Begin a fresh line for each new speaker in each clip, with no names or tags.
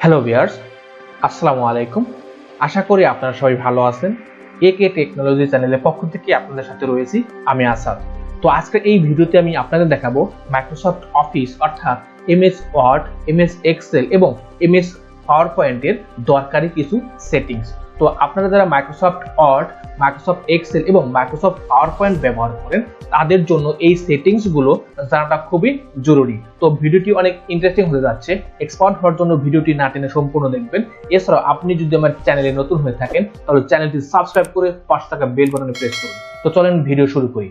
Hello viewers, আসসালামু আলাইকুম। আশা করি আপনারা সবাই ভালো আছেন। একে টেকনোলজি চ্যানেলের পক্ষ থেকে আপনাদের সাথে রয়েছি আমি আসাদ। তো আজকের এই ভিডিওতে আমি আপনাদের দেখাবো মাইক্রোসফট অফিস অর্থাৎ এমএস ওয়ার্ড, এমএস এক্সেল এবং এমএস পাওয়ার পয়েন্টের দরকারি কিছু সেটিংস। তো আপনারা যারা মাইক্রোসফট ওয়ার্ড, মাইক্রোসফট এক্সেল এবং মাইক্রোসফট পাওয়ার পয়েন্ট ব্যবহার করেন তাদের জন্য এই সেটিংস গুলো জানাটা খুবই জরুরি। তো ভিডিওটি অনেক ইন্টারেস্টিং হতে যাচ্ছে। এক্সপার্ট হওয়ার জন্য ভিডিওটি না টেনে সম্পূর্ণ দেখবেন। এছাড়াও আপনি যদি আমার চ্যানেলে নতুন হয়ে থাকেন তাহলে চ্যানেলটি সাবস্ক্রাইব করে পাশে থাকা বেল বাটনে প্রেস করুন। তো চলেন ভিডিও শুরু করি।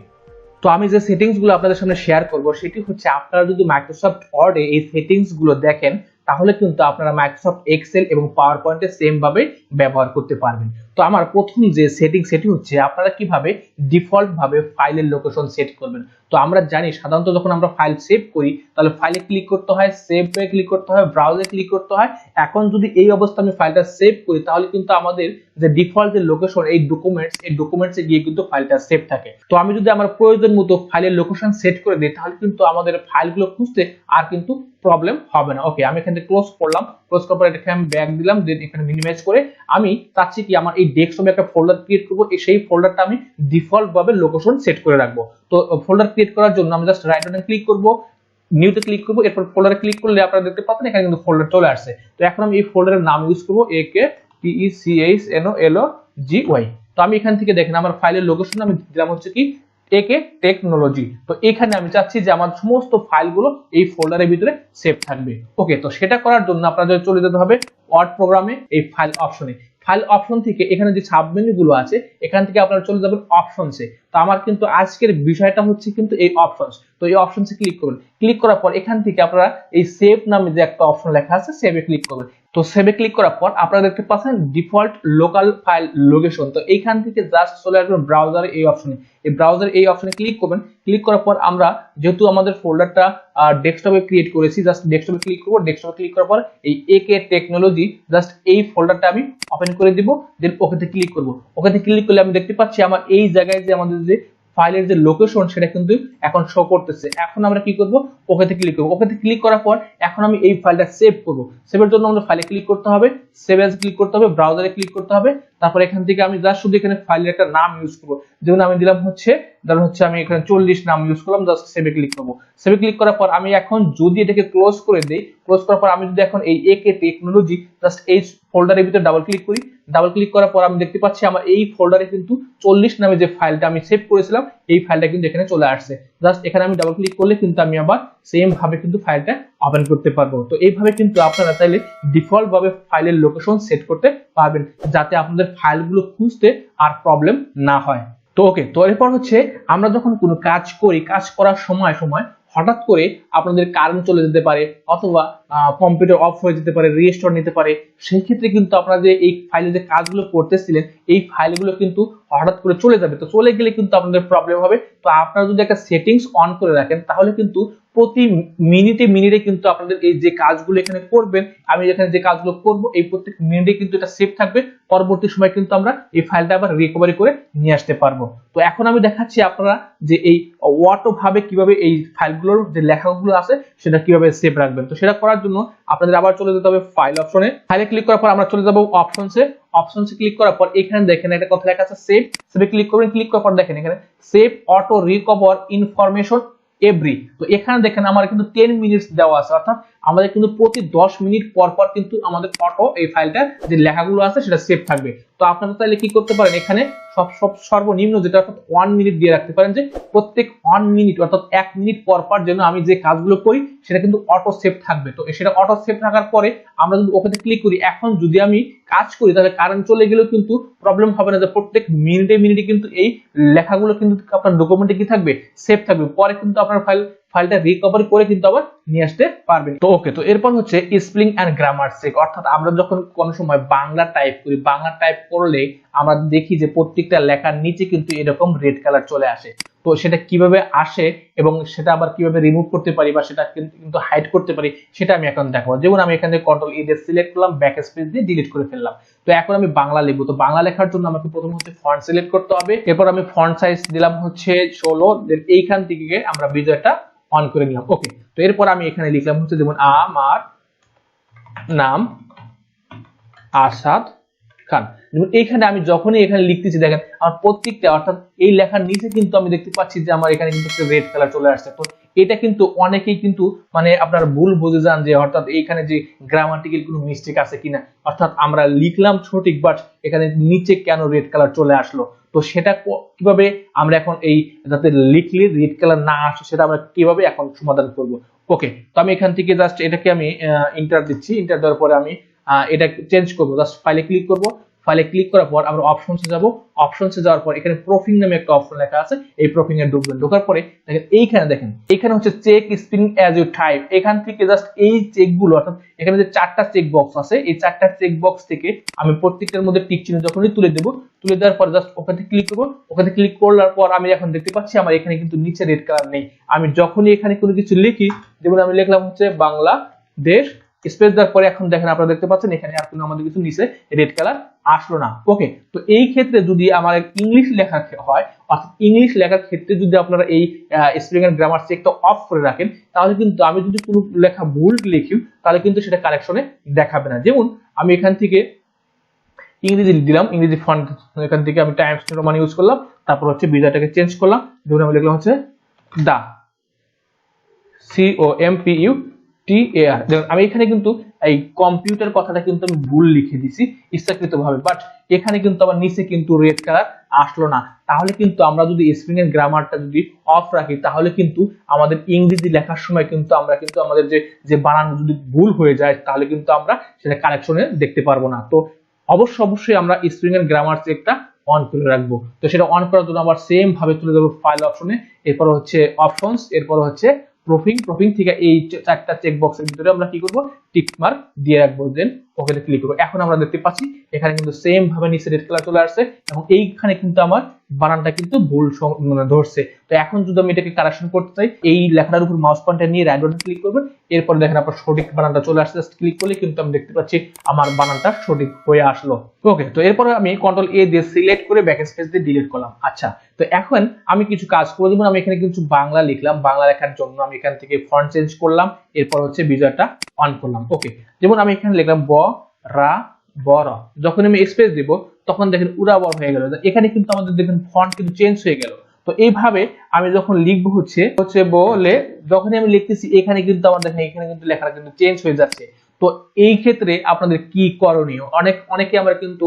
তো আমি যে সেটিংস গুলো আপনাদের সামনে শেয়ার করব সেটি হচ্ছে আপনারা যদি মাইক্রোসফট ওয়ার্ডে এই সেটিংস গুলো দেখেন তাহলে কিন্তু আপনারা মাইক্রোসফট এক্সেল এবং পাওয়ার পয়েন্টে সেম ভাবে ব্যবহার করতে পারবেন। তো আমার প্রথম যে সেটিং সেটি হচ্ছে আপনারা কিভাবে ডিফল্ট ভাবে ফাইলের লোকেশন সেট করবেন। তো আমরা জানি সাধারণত যখন আমরা ফাইল সেভ করি তাহলে ফাইলে ক্লিক করতে হয়, সেভে ক্লিক করতে হয়, ব্রাউজে ক্লিক করতে হয়। এখন যদি এই অবস্থা আমি ফাইলটা সেভ করি তাহলে কিন্তু আমাদের যে ডিফল্ট যে লোকেশন এই ডকুমেন্টসে গিয়ে কিন্তু ফাইলটা সেভ থাকে। তো আমি যদি আমার প্রয়োজন মতো ফাইলের লোকেশন সেট করে দিই তাহলে কিন্তু আমাদের ফাইলগুলো খুঁজতে আর কিন্তু প্রবলেম হবে না। ওকে, আমি এখানে ক্লোজ করলাম, ক্লোজ করার পর এটাকে আমি ব্যাক দিলাম, দেন এখানে মিনিমাইজ করে আমি চাচ্ছি কি আমার এই ডেস্কটপে একটা ফোল্ডার ক্রিয়েট করব, সেই ফোল্ডারটা আমি ডিফল্ট ভাবে লোকেশন সেট করে রাখবো। তো ফোল্ডার ক্রিয়েট করার জন্য আমি জাস্ট রাইট বাটন ক্লিক করব, নিউতে ক্লিক করব, এরপর ফোল্ডারে ক্লিক করলে আপনারা দেখতে পাচ্ছেন এখানে কিন্তু ফোল্ডার চলে আসছে। তো এখন আমি এই ফোল্ডারের নাম ইউজ করব AKTECHNOLOGY। তো আমি এখান থেকে দেখেন আমার ফাইলের লোকেশন আমি দিলাম হচ্ছে কি একে টেকনোলজি। তো এখানে আমি চাচ্ছি যে আমার সমস্ত ফাইলগুলো এই ফোল্ডারের ভিতরে সেভ থাকবে। ওকে, তো সেটা করার জন্য আপনাদের চলে যেতে হবে ওয়ার্ড প্রোগ্রামে, এই ফাইল অপশনে। ফাইল অপশন থেকে এখানে যে সাব মেনু গুলো আছে এখান থেকে আপনারা চলে যাবেন অপশনসে। তো আমার কিন্তু আজকের বিষয়টা হচ্ছে কিন্তু এই অপশনস। তো এই অপশনসে ক্লিক করবেন, ক্লিক করার পর এখান থেকে আপনারা এই সেভ নামে যে একটা অপশন লেখা আছে সেভে ক্লিক করবেন। তো সেভে ক্লিক করার পর আপনারা দেখতে পাচ্ছেন ডিফল্ট লোকাল ফাইল লোকেশন। তো এইখান থেকে জাস্ট চলে আসবেন ব্রাউজারে, এই অপশনে, এই ব্রাউজার এই অপশনে ক্লিক করবেন। ক্লিক করার পর আমরা যেহেতু আমাদের ফোল্ডারটা ডেস্কটপে ক্রিয়েট করেছি, জাস্ট ডেস্কটপে ক্লিক করব। ডেস্কটপে ক্লিক করার পর এই একে টেকনোলজি জাস্ট এই ফোল্ডারটা আমি ওপেন করে দিব, দেন ওকেতে ক্লিক করব। ওকেতে ক্লিক করলে আমি দেখতে পাচ্ছি আমার এই জায়গায় যে আমাদের যে ফাইলের যে লোকেশন সেটা কিন্তু এখন শো করতেছে। এখন আমরা কি করব, ওকেতে ক্লিক করব। ওকেতে ক্লিক করার পর এখন আমি এই ফাইলটা সেভ করব। সেভের জন্য আমাদের ফাইলে ক্লিক করতে হবে, সেভ এজ ক্লিক করতে হবে, ব্রাউজারে ক্লিক করতে হবে। তারপর এখান থেকে আমি জাস্ট শুধু এখানে ফাইলের একটা নাম ইউজ করব, যেমন আমি দিলাম হচ্ছে ধরুন হচ্ছে আমি এখানে 40 নাম ইউজ করলাম, জাস্ট সেভে ক্লিক করব। সেভে ক্লিক করার পর আমি এখন যদি এটাকে ক্লোজ করে দেই, ক্লোজ করার পর আমি যদি এখন এই একে টেকনোলজি জাস্ট এই ফোল্ডারের ভিতরে ডাবল ক্লিক করি, ডাবল ক্লিক করার পর আমি দেখতে পাচ্ছি আমার এই ফোল্ডারে কিন্তু 40 নামে যে ফাইলটা আমি সেভ করেছিলাম এই ফাইলটা কিন্তু এখানে চলে আসছে। জাস্ট এখানে আমি ডাবল ক্লিক করলে কিন্তু আমি আবার সেম ভাবে কিন্তু ফাইলটা ওপেন করতে পারবো। তো এইভাবে কিন্তু আপনারা চাইলে ডিফল্ট ভাবে ফাইলের লোকেশন সেট করতে পারবেন যাতে আপনাদের ফাইলগুলো খুঁজতে আর প্রবলেম না হয়। তো ওকে, তো এরপর হচ্ছে আমরা যখন কোনো কাজ করি, কাজ করার সময় হঠাৎ করে আপনাদের কারেন্ট চলে যেতে পারে অথবা কম্পিউটার অফ হয়ে যেতে পারে, রিস্টোর নিতে পারে। সেই ক্ষেত্রে কিন্তু আপনারা যে এই ফাইলে যে কাজগুলো করতেছিলেন এই ফাইলগুলো কিন্তু হঠাৎ করে চলে যাবে। তো চলে গেলে কিন্তু আপনাদের প্রবলেম হবে। তো আপনারা যদি একটা সেটিংস অন করে রাখেন তাহলে কিন্তু প্রতি মিনিটে কিন্তু আপনাদের এই যে কাজগুলো এখানে করবেন, আমি এখানে যে কাজগুলো করব এই প্রত্যেক মিনিটে কিন্তু এটা সেভ থাকবে। পরবর্তী সময় কিন্তু আমরা এই ফাইলটা আবার রিকভারি করে নিয়ে আসতে পারবো। তো এখন আমি দেখাচ্ছি আপনারা যে এই অটো ভাবে কিভাবে এই ফাইলগুলোর যে লেখাগুলো আছে সেটা কিভাবে সেভ রাখবেন। তো সেটা করার জন্য আপনাদের আবার চলে যেতে হবে ফাইল অপশনে। ফাইলে ক্লিক করার পর আমরা চলে যাব অপশনসে। অপশনসে ক্লিক করার পর এখানে দেখেন একটা কথা লেখা আছে সেভ। সেভে ক্লিক করবেন, ক্লিক করার পর দেখেন এখানে save auto recover information every. তো এখানে দেখেন আমার কিন্তু 10 মিনিটস দেওয়া আছে, অর্থাৎ আমাদের কিন্তু প্রতি 10 মিনিট পর পর কিন্তু আমাদের অটো এই ফাইলটা যে লেখাগুলো আছে সেটা সেভ থাকবে। তো আপনারা চাইলে কি করতে পারেন এখানে সর্বনিম্ন যেটা অর্থাৎ 1 মিনিট দিয়ে রাখতে পারেন, যে প্রত্যেক 1 মিনিট অর্থাৎ 1 মিনিট পর পর যেন আমি যে কাজগুলো করি সেটা কিন্তু অটো সেভ থাকবে। তো সেটা অটো সেভ থাকার পরে আমরা যদি ওকেতে ক্লিক করি, এখন যদি আমি কাজ করি তাহলে কারেন্ট চলে গেলেও কিন্তু প্রবলেম হবে না, যে প্রত্যেক মিনিটে কিন্তু এই লেখাগুলো কিন্তু আপনার ডকুমেন্টে কি থাকবে, সেভ থাকবে। পরে কিন্তু আপনার ফাইলটা রিকভারি করে কিন্তু আবার নিয়ে আসতে পারবেন। তো ওকে, তো এরপর হচ্ছে স্পেলিং এন্ড গ্রামার চেক, অর্থাৎ আমরা যখন কোনো সময় বাংলা টাইপ করি, বাংলা টাইপ করলে আমরা দেখি যে প্রত্যেকটা লেখার নিচে কিন্তু এরকম রেড কালার চলে আসে। তো সেটা কিভাবে আসে এবং সেটা আবার কিভাবে রিমুভ করতে পারি বা সেটা কিন্তু হাইড করতে পারি সেটা আমি এখন দেখাবো। যেমন আমি এখানে কন্ট্রোল ই দিয়ে সিলেক্ট করলাম, ব্যাক স্পেস দিয়ে ডিলিট করে ফেললাম। তো এখন আমি বাংলা লিখবো। তো বাংলা লেখার জন্য আমাকে প্রথম হচ্ছে ফন্ট সিলেক্ট করতে হবে। এরপর আমি ফন্ট সাইজ দিলাম হচ্ছে 16, দেন এইখান থেকে আমরা বিজয়টা অন করে নিলাম। ওকে, তো এরপর আমি এখানে লিখলাম হচ্ছে যেমন আমার নাম আসাদ খান। যেমন এইখানে আমি যখনই এখানে লিখতেছি দেখেন আমার প্রত্যেকটা অর্থাৎ এই লেখার নিচে কিন্তু আমি দেখতে পাচ্ছি যে আমার এখানে কিন্তু একটা রেড কালার চলে আসছে। তো এটা কিন্তু অনেকেই কিন্তু মানে আপনার ভুল বুঝে যান যে অর্থাৎ এইখানে যে গ্রামাটিক্যাল কোনো মিস্টেক আছে কিনা, অর্থাৎ আমরা লিখলাম সঠিক বাট এখানে নিচে কেন রেড কালার চলে আসলো। তো সেটা কিভাবে আমরা এখন এই যাতে লিখলে রেড কালার না আসে সেটা আমরা কিভাবে এখন সমাধান করব। ওকে, তো আমি এখান থেকে জাস্ট এটাকে আমি ইন্টার দিচ্ছি। ইন্টার দেওয়ার পরে আমি এটা চেঞ্জ করব। জাস্ট ফাইলে ক্লিক করব। ফাইলে ক্লিক করার পর আমরা অপশনসে যাব। অপশনসে যাওয়ার পর এখানে প্রোফিং নামে একটা অপশন লেখা আছে, এই প্রোফিং এ ঢুকবেন। ঢোকার পরে দেখেন এইখানে হচ্ছে check spelling as you type. এখান থেকে জাস্ট এই চেকগুলো অর্থাৎ এখানে যে 4টা চেক বক্স আছে এই 4টা চেক বক্স থেকে আমি প্রত্যেকটার মধ্যে টিক চিহ্ন যখনই তুলে দেব, তুলে দেওয়ার পর জাস্ট ওখানে ক্লিক করব। ওখানে ক্লিক করার পর আমি এখন দেখতে পাচ্ছি আমার এখানে কিন্তু নিচে রেড কালার নেই। আমি যখনই এখানে কোনো কিছু লিখি, যেমন আমি লিখলাম হচ্ছে বাংলাদেশ, স্পেস দেওয়ার পরে এখন দেখেন আপনারা দেখতে পাচ্ছেন এখানে আর কোনো আমাদের কিছু নিচে রেড কালার আসলো না। ওকে, তো এই ক্ষেত্রে যদি আমার ইংলিশ লেখা হয় অর্থাৎ ইংলিশ লেখার ক্ষেত্রে যদি আপনারা এই স্পেলিং এন্ড গ্রামার চেকটা অফ করে রাখেন, তাহলে কিন্তু আমি যদি কোনো লেখা ভুল লিখি তাহলে কিন্তু সেটা কারেকশনে দেখাবে না। যেমন আমি এখান থেকে ইংরেজি দিলাম, ইংরেজি ফন্ট এখান থেকে আমি টাইমস নিউ রোমান ইউজ করলাম, তারপর হচ্ছে বিজাটাকে চেঞ্জ করলাম। যেমন আমি লিখলাম হচ্ছে দা, COMPUTAR। দেখুন আমি এখানে কিন্তু এই কম্পিউটার কথাটা কিন্তু আমি ভুল লিখে দিছি ইচ্ছাকৃতভাবে, বাট এখানে কিন্তু আমার নিচে কিন্তু রেড কালার আসলো না। তাহলে কিন্তু আমরা যদি স্পেলিং এর গ্রামারটা যদি অফ রাখি তাহলে কিন্তু আমাদের ইংরেজি লেখার সময় কিন্তু আমরা কিন্তু আমাদের যে বানান যদি ভুল হয়ে যায় তাহলে কিন্তু আমরা সেটা কারেকশনে দেখতে পারবো না। তো অবশ্যই আমরা স্পেলিং এর গ্রামার চেকটা অন করে রাখবো। তো সেটা অন করার জন্য আবার সেম ভাবে চলে যাবো ফাইল অপশনে, এরপর হচ্ছে অপশনস, এরপর হচ্ছে প্রোফিং থেকে এই 4টা চেক বক্সের ভিতরে আমরা কি করব, টিক মার্ক দিয়ে রাখবো, দেন ওকেতে ক্লিক করব। এখন আমরা দেখতে পাচ্ছি এখানে কিন্তু সেম ভাবে নিচে রেড কালার চলে আসছে এবং এইখানে কিন্তু আমার বানানটা কিন্তু ভুল ধরছে। তো এখন যদি আমি এটাকে কারেকশন করতে চাই, এই লেখাটার উপর মাউস পয়েন্টার নিয়ে রাইট বাটন ক্লিক করবেন। এরপর দেখেন আপনার সঠিক বানানটা চলে আসছে, জাস্ট ক্লিক করলে কিন্তু আমি দেখতে পাচ্ছি আমার বানানটা সঠিক হয়ে আসলো। ওকে, তো এরপরে আমি কন্ট্রোল এ দিয়ে সিলেক্ট করে ব্যাক স্পেস দিয়ে ডিলিট করলাম। আচ্ছা, তো এখন আমি কিছু কাজ করব। যেমন আমি এখানে কিছু বাংলা লিখলাম, বাংলা লেখার জন্য আমি এখান থেকে ফন্ট চেঞ্জ করলাম, এরপর হচ্ছে বিজয়টা অন করলাম। ওকে, যেমন আমি এখানে লিখলাম বড়, যখন আমি স্পেস দিব তখন দেখেন উড়া বড় হয়ে গেল। এখানে কিন্তু আমাদের দেখেন ফন্ট কিন্তু চেঞ্জ হয়ে গেল। তো এইভাবে আমি যখন লিখবো হচ্ছে বলে যখনই আমি লিখতেছি এখানে কিন্তু আমার দেখেন এখানে কিন্তু লেখাটা কিন্তু চেঞ্জ হয়ে যাচ্ছে। তো এই ক্ষেত্রে আপনাদের কি করণীয়, অনেকে আমরা কিন্তু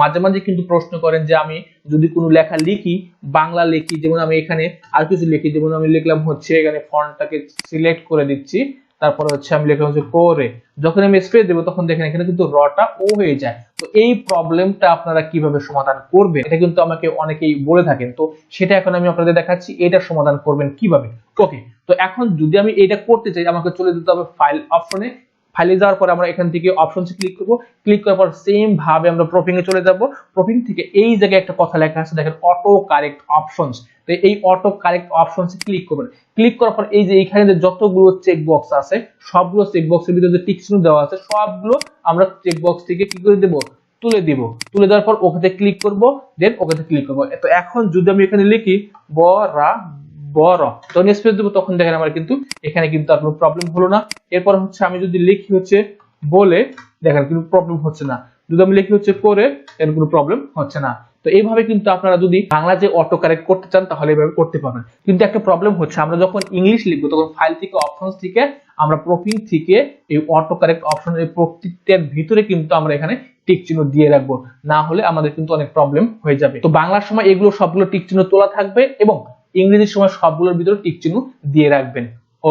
মাঝে মাঝে কিন্তু প্রশ্ন করেন যে আমি যদি কোনো লেখা লিখি, বাংলা লিখি, যেমন আমি এখানে আর কিছু লিখি, যেমন আমি লিখলাম হচ্ছে এখানে ফন্টটাকে সিলেক্ট করে দিচ্ছি, তারপর হচ্ছে আমি লিখলাম হচ্ছে করে, যখন আমি স্পেস দেবো তখন দেখেন এখানে কিন্তু রটা ও হয়ে যায়। তো এই প্রবলেমটা আপনারা কিভাবে সমাধান করবেন এটা কিন্তু আমাকে অনেকেই বলে থাকেন। তো সেটা এখন আমি আপনাদের দেখাচ্ছি এটা সমাধান করবেন কিভাবে। ওকে, তো এখন যদি আমি এটা করতে চাই আমাকে চলে যেতে হবে ফাইল অপশনে। ফাইলে যাওয়ার পর আমরা এখান থেকে অপশনসে ক্লিক করব। ক্লিক করার পর সেম ভাবে আমরা প্রোফিং এ চলে যাব। প্রোফিং থেকে এই জায়গায় একটা কথা লেখা আছে দেখেন অটো কারেক্ট অপশনস। তো এই অটো কারেক্ট অপশনসে ক্লিক করবেন। ক্লিক করার পর এই যে এখানে যে যতগুলো চেক বক্স আছে সবগুলো চেক বক্সের ভিতরে যে টিক চিহ্ন দেওয়া আছে সবগুলো আমরা চেক বক্স থেকে কি করে দেব, তুলে দিব। তুলে দেওয়ার পর ওকেতে ক্লিক করব, দেন ওকেতে ক্লিক করব। তো এখন যদি আমি এখানে লিখি বড় তখন স্পেস দেবো, তখন দেখেন আমার কিন্তু এখানে কিন্তু আর কোনো প্রবলেম হলো না। এরপর হচ্ছে আমি যদি লিখি হচ্ছে বলে, দেখেন কিন্তু প্রবলেম হচ্ছে না। যদি আমি লিখি হচ্ছে করে, এর কোনো প্রবলেম হচ্ছে না। তো এইভাবে কিন্তু আপনারা যদি বাংলা যে অটো কারেক্ট করতে চান তাহলে এইভাবে করতে পারবেন। কিন্তু একটা প্রবলেম হচ্ছে আমরা যখন ইংলিশ লিখবো তখন ফাইল থেকে অপশনস থেকে আমরা প্রোফিং থেকে এই অটো কারেক্ট অপশনের প্রত্যেকটার ভিতরে কিন্তু আমরা এখানে টিক চিহ্ন দিয়ে রাখবো, না হলে আমাদের কিন্তু অনেক প্রবলেম হয়ে যাবে। তো বাংলার সময় এগুলো সবগুলো টিক চিহ্ন তোলা থাকবে এবং ইংরেজির সময় সবগুলোর ভিতরে টিক চিহ্ন দিয়ে রাখবেন।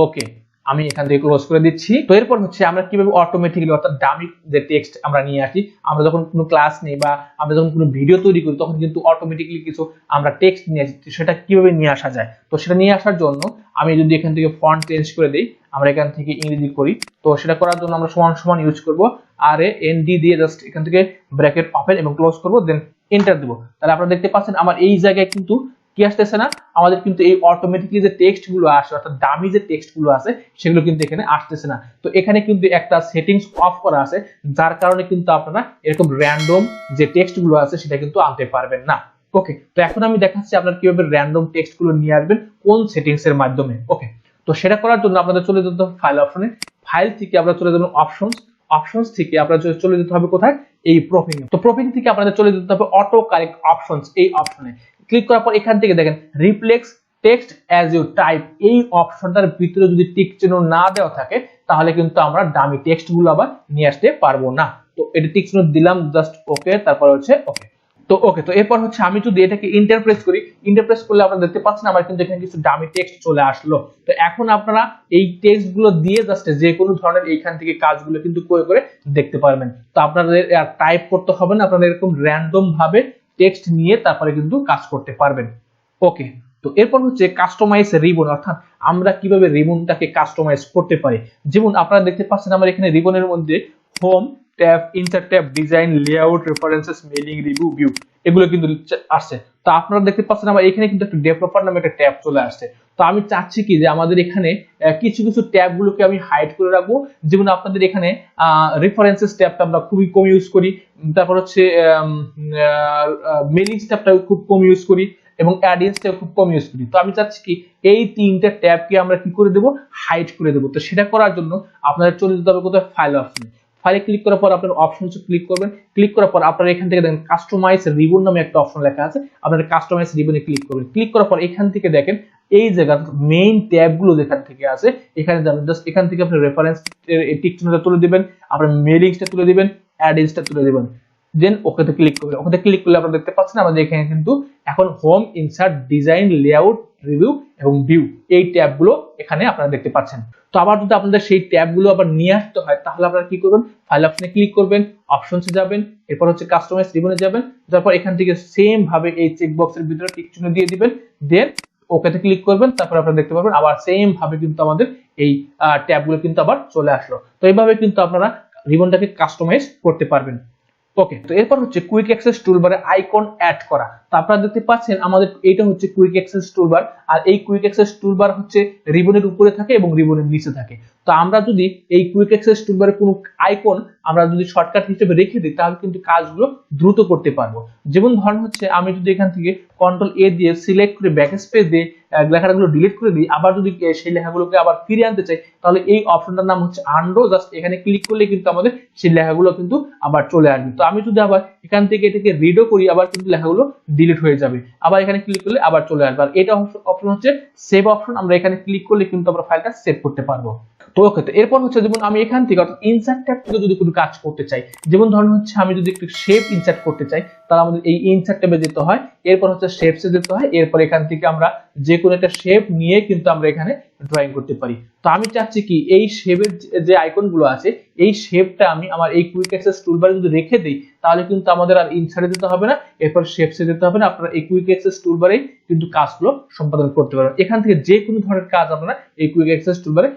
ওকে, আমি এখান থেকে ক্লোজ করে দিচ্ছি। তো এরপর হচ্ছে আমরা কিভাবে অটোমেটিক্যালি অর্থাৎ ডামি যে টেক্সট আমরা নিয়ে আসি, আমরা যখন কোনো ক্লাস নেই বা আমরা যখন কোনো ভিডিও তৈরি করি তখন কিন্তু অটোমেটিক্যালি কিছু আমরা টেক্সট নিয়ে আসি, সেটা কিভাবে নিয়ে আসা যায়। তো সেটা নিয়ে আসার জন্য আমি যদি এখান থেকে ফন্ট চেঞ্জ করে দিই, আমরা এখান থেকে ইংরেজি করি, তো সেটা করার জন্য আমরা সমান ইউজ করব RAND দিয়ে জাস্ট এখান থেকে ব্র্যাকেট ওপেন এবং ক্লোজ করব, দেন এন্টার দেব। তাহলে আপনারা দেখতে পাচ্ছেন আমার এই জায়গায় কিন্তু কি আসতেছে না, আমাদের কিন্তু এই অটোমেটিক্যালি যে টেক্সট গুলো আসে অর্থাৎ ডামি যে টেক্সট গুলো আছে সেগুলো কিন্তু এখানে আসতেছে না। তো এখানে কিন্তু একটা সেটিংস অফ করা আছে যার কারণে কিন্তু আপনারা এরকম র্যান্ডম যে টেক্সট গুলো আছে সেটা কিন্তু আনতে পারবেন না। ওকে, তো এখন আমি দেখাচ্ছি আপনারা কিভাবে র্যান্ডম টেক্সট গুলো নিয়ে আসবেন কোন সেটিংস এর মাধ্যমে। ওকে, তো সেটা করার জন্য আপনাদের চলে যেতে হবে ফাইল অপশনে। ফাইল থেকে আমরা চলে যাব অপশনস। অপশনস থেকে আপনাদের চলে যেতে হবে কোথায়, এই প্রপিং। তো প্রপিং থেকে আপনাদের চলে যেতে হবে অটো কারেক্ট অপশনস, এই অপশনে ক্লিক করার পর এখান থেকে দেখেন reflex text as you type, এই অপশনটার ভিতরে যদি টিক চিহ্ন না দেওয়া থাকে তাহলে কিন্তু আমরা ডামি টেক্সট গুলো আবার নিয়ে আসতে পারবো না। তো এটা টিক চিহ্ন দিলাম, জাস্ট ওকে, তারপর হচ্ছে ওকে। তো ওকে, তো এরপর হচ্ছে আমি যদি এটাকে ইন্টারপ্রেস করি, ইন্টারপ্রেস করলে আপনারা দেখতে পাচ্ছেন আমার কিন্তু এখানে কিছু ডামি টেক্সট চলে আসলো। তো এখন আপনারা এই টেক্সট গুলো দিয়ে জাস্ট যে কোনো ধরনের এইখান থেকে কাজগুলো কিন্তু করে করে দেখতে পারবেন। তো আপনাদের টাইপ করতে হবে না, আপনারা এরকম র্যান্ডম ভাবে টেক্সট নিয়ে তারপরে কিন্তু কাজ করতে পারবেন। ওকে, তো এরপর হচ্ছে কাস্টমাইজ রিবন, অর্থাৎ আমরা কিভাবে রিবনটাকে কাস্টমাইজ করতে পারি। যেমন আপনারা দেখতে পাচ্ছেন আমার এখানে রিবনের মধ্যে home tab, insert tab, design, layout, references, mailing, review, view এগুলো কিন্তু আসছে। তো আপনারা দেখতে পাচ্ছেন আমার এখানে কিন্তু একটা ডেভেলপার নামে একটা ট্যাব চলে আসছে। তো আমি চাচ্ছি কি যে আমাদের এখানে কিছু কিছু ট্যাব গুলোকে আমি হাইড করে রাখবো। যেমন আপনাদের এখানে রেফারেন্সেস ট্যাবটা আমরা খুবই কম ইউজ করি, তারপর হচ্ছে মেইলিং ট্যাবটা খুব কম ইউজ করি এবং অ্যাডিয়েন্সটা খুব কম ইউজ করি। তো আমি চাচ্ছি কি এই তিনটা ট্যাবকে আমরা কি করে দেবো, হাইড করে দেবো। তো সেটা করার জন্য আপনাদের চলে যেতে হবে কোথায়, ফাইল অপশনে। ফাইলে ক্লিক করার পর আপনার অপশনস ক্লিক করবেন, ক্লিক করার পর আপনারা এখান থেকে দেখেন কাস্টমাইজ রিবন নামে একটা অপশন লেখা আছে, আপনারা কাস্টমাইজ রিবনে ক্লিক করবেন। ক্লিক করার পর এখান থেকে দেখেন এই জায়গা মেইন ট্যাব গুলো যেখান থেকে আছে এখানে যাবেন, জাস্ট এখান থেকে আপনি রেফারেন্স টিক চিহ্নটা তুলে দিবেন, আপনার মেইলিংসটা তুলে দিবেন, অ্যাডিয়েন্সটা তুলে দিবেন, দেন ওকেতে ক্লিক করবেন। ওকেতে ক্লিক করলে আপনারা দেখতে পাচ্ছেন আমাদের এখানে কিন্তু এখন home, insert, design, layout, review এবং ভিউ এই ট্যাবগুলো এখানে আপনারা দেখতে পাচ্ছেন। তো আবার যদি আপনাদের সেই ট্যাবগুলো আবার নিয়ে আসতে হয় তাহলে আপনারা কি করবেন, ফাইল অপশনে ক্লিক করবেন, অপশনসে যাবেন, এরপর হচ্ছে কাস্টমাইজ রিবনে যাবেন, তারপর এখান থেকে সেম ভাবে এই চেক বক্সের ভিতরে টিক চিহ্ন দিয়ে দিবেন, দেন ওকেতে ক্লিক করবেন। তারপর আপনারা দেখতে পারবেন আবার সেম ভাবে কিন্তু আমাদের এই ট্যাবগুলো কিন্তু আবার চলে আসলো। তো এইভাবে কিন্তু আপনারা রিবনটাকে কাস্টমাইজ করতে পারবেন। ওকে, তো এরপর হচ্ছে কুইক অ্যাক্সেস টুলবারে আইকন অ্যাড করা। তো আপনারা দেখতে পাচ্ছেন আমাদের এটা হচ্ছে কুইক অ্যাক্সেস টুলবার, আর এই কুইক অ্যাক্সেস টুলবার হচ্ছে রিবনের উপরে থাকে এবং রিবনের নিচে থাকে। তো আমরা যদি এই কুইক অ্যাক্সেস টুলবারে কোনো আইকন আমরা যদি শর্টকাট হিসেবে রেখে দিই তাহলে কিন্তু কাজগুলো দ্রুত করতে পারবো। যেমন ধরুন হচ্ছে আমি যদি এখান থেকে কন্ট্রোল এ দিয়ে সিলেক্ট করে ব্যাকস্পেস দিয়ে লেখাগুলো ডিলিট করে দিই, আবার যদি সেই লেখাগুলোকে আবার ফিরিয়ে আনতে চাই তাহলে এই অপশনটার নাম হচ্ছে আনডো, জাস্ট এখানে ক্লিক করলে কিন্তু আমাদের সেই লেখাগুলো কিন্তু আবার চলে আসবে। তো আমি যদি আবার এখান থেকে এটাকে রিডও করি আবার কিন্তু লেখাগুলো ডিলিট হয়ে যাবে, আবার এখানে ক্লিক করলে আবার চলে আসবে। আর এটা অপশন হচ্ছে সেভ অপশন, আমরা এখানে ক্লিক করলে কিন্তু আমরা ফাইলটা সেভ করতে পারবো। তো ওকে, তো এরপর হচ্ছে যেমন আমি এখান থেকে অর্থাৎ ইনসার্ট ট্যাব থেকে যদি কোনো কাজ করতে চাই, যেমন ধরুন হচ্ছে আমি যদি একটু শেপ ইনসার্ট করতে চাই তাহলে আমাদের এই ইনসার্ট ট্যাবে যেতে হয়, এরপর হচ্ছে শেপসে যেতে হয়, এরপর এখান থেকে আমরা যে কোনো একটা শেপ নিয়ে কিন্তু আমরা এখানে ড্রয়িং করতে পারি। তো আমি চাচ্ছি কি এই শেপের যে আইকন গুলো আছে এই শেপটা আমি আমার এই কুইক অ্যাক্সেস টুলবারে যদি রেখে দিই তাহলে কিন্তু আমাদের আর ইনসার্টে যেতে হবে না, এরপর শেপসে যেতে হবে না, আপনারা এই কুইক অ্যাক্সেস টুলবারেই কিন্তু কাজগুলো সম্পাদন করতে পারবেন। এখান থেকে যে কোনো ধরনের কাজ আপনারা এই কুইক অ্যাক্সেস টুলবারে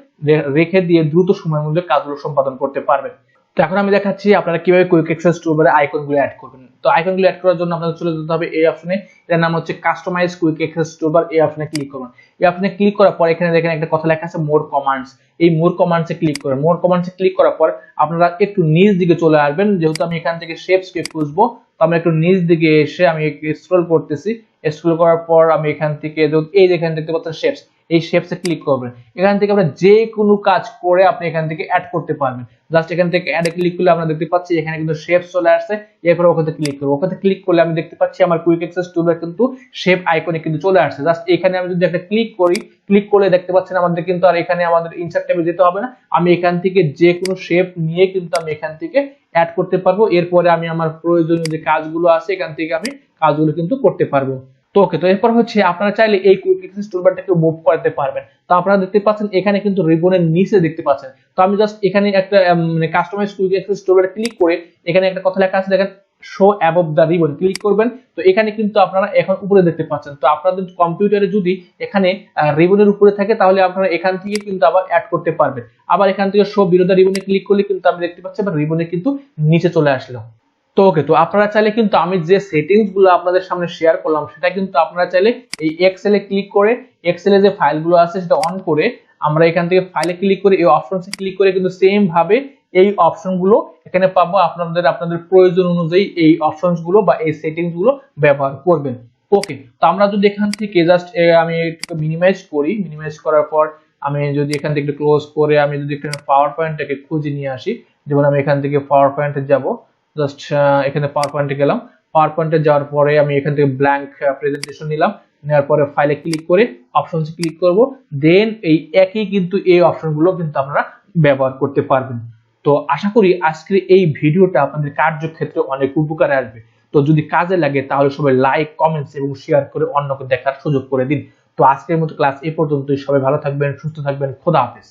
রেখে দিয়ে দ্রুত সময়ের মধ্যে কাজগুলো সম্পাদন করতে পারবেন। তো এখন আমি দেখাচ্ছি আপনারা কিভাবে কুইক অ্যাক্সেস টুলবারে আইকনগুলো অ্যাড করবেন। তো আইকনগুলো অ্যাড করার জন্য আপনাদের চলে যেতে হবে এই অপশনে, এর নাম হচ্ছে কাস্টমাইজ কুইক অ্যাক্সেস টুলবার, এই অপশনে ক্লিক করুন। এই অপশনে ক্লিক করার পর এখানে দেখেন একটা কথা লেখা আছে মোর কমান্ডস, এই মোর কমান্ডসে ক্লিক করুন। মোর কমান্ডসে ক্লিক করার পর আপনারা একটু নিচ দিকে চলে আসবেন, যেহেতু আমি এখান থেকে শেপসকে খুঁজবো তো আমরা একটু নিচ দিকে এসে আমি স্ক্রল করতেছি, স্ক্রল করার পর আমি এখান থেকে এই যেখানে দেখতে পাচ্ছেন শেপস, এই শেপসে ক্লিক করবেন। এখান থেকে আমরা যে কোনো কাজ করে আপনি এখান থেকে অ্যাড করতে পারবেন, জাস্ট এখান থেকে অ্যাডে ক্লিক করলে আমরা দেখতে পাচ্ছি এখানে কিন্তু শেপস চলে আসছে, এরপর ওখানে ক্লিক করব। ওখানে ক্লিক করলে আমি দেখতে পাচ্ছি আমার কুইক অ্যাক্সেস টুলবার কিন্তু শেপ আইকনে কিন্তু চলে আসছে। জাস্ট এখানে আমি যদি একটা ক্লিক করি, ক্লিক করলে দেখতে পাচ্ছেন আমাদের কিন্তু আর এখানে আমাদের ইনসার্ট ট্যাবে যেতে হবে না, আমি এখান থেকে যে কোনো শেপ নিয়ে কিন্তু আমি এখান থেকে অ্যাড করতে পারবো। এরপরে আমি আমার প্রয়োজনীয় যে কাজগুলো আছে এখান থেকে আমি কাজগুলো কিন্তু করতে পারবো। তো ওকে, তো এরপর হচ্ছে আপনারা চাইলে এই কুইক অ্যাক্সেস টুলবারটাকে মুভ করতে পারবেন। তো আপনারা দেখতে পাচ্ছেন এখানে কিন্তু রিবনের নিচে দেখতে পাচ্ছেন। তো আমি জাস্ট এখানে একটা মানে কাস্টমাইজ কুইক অ্যাক্সেস টুলবারে ক্লিক করে এখানে একটা কথা লেখা আছে দেখেন show above the ribbon, click করবেন। তো এখানে কিন্তু আপনারা এখন উপরে দেখতে পাচ্ছেন। তো আপনাদের কম্পিউটারে যদি এখানে রিবনের উপরে থাকে তাহলে আপনারা এখান থেকে কিন্তু আবার অ্যাড করতে পারবেন। আবার এখান থেকে শো বিলো দ্য রিবনে ক্লিক করলে কিন্তু আমি দেখতে পাচ্ছি আবার রিবনে কিন্তু নিচে চলে আসলো। তো ওকে, তো আপনারা চাইলে কিন্তু আমি যে সেটিংস গুলো আপনাদের সামনে শেয়ার করলাম সেটা কিন্তু আপনারা চাইলে এই এক্সেলে ক্লিক করে এক্সেলে যে ফাইলগুলো আছে সেটা অন করে আমরা এখান থেকে ফাইলে ক্লিক করে এই অপশনসে ক্লিক করে কিন্তু সেম ভাবে এই অপশনগুলো এখানে পাবো, আপনাদের প্রয়োজন অনুযায়ী এই অপশনস গুলো বা এই সেটিংস গুলো ব্যবহার করবেন। ওকে, তো আমরা যদি এখান থেকে জাস্ট আমি একটু মিনিমাইজ করি, মিনিমাইজ করার পর আমি যদি এখান থেকে একটু ক্লোজ করে আমি যদি এখানে পাওয়ার পয়েন্টটাকে খুঁজে নিয়ে আসি, যেমন আমি এখান থেকে পাওয়ার পয়েন্টে যাব, জাস্ট এখানে পাওয়ার পয়েন্টে গেলাম, পাওয়ার পয়েন্টে যাওয়ার পরে আমি এখান থেকে ব্ল্যাঙ্ক প্রেজেন্টেশন নিলাম, নেওয়ার পরে ফাইলে ক্লিক করে অপশনস ক্লিক করব, দেন এই একই কিন্তু এই অপশনগুলো কিন্তু আপনারা ব্যবহার করতে পারবেন। তো আশা করি আজকের এই ভিডিওটা আপনাদের কার্যক্ষেত্রে অনেক উপকারে আসবে। তো যদি কাজে লাগে তাহলে সবাই লাইক, কমেন্টস এবং শেয়ার করে অন্যকে দেখার সুযোগ করে দিন। তো আজকের মতো ক্লাস এই পর্যন্তই। সবাই ভালো থাকবেন, সুস্থ থাকবেন, খোদা হাফেজ।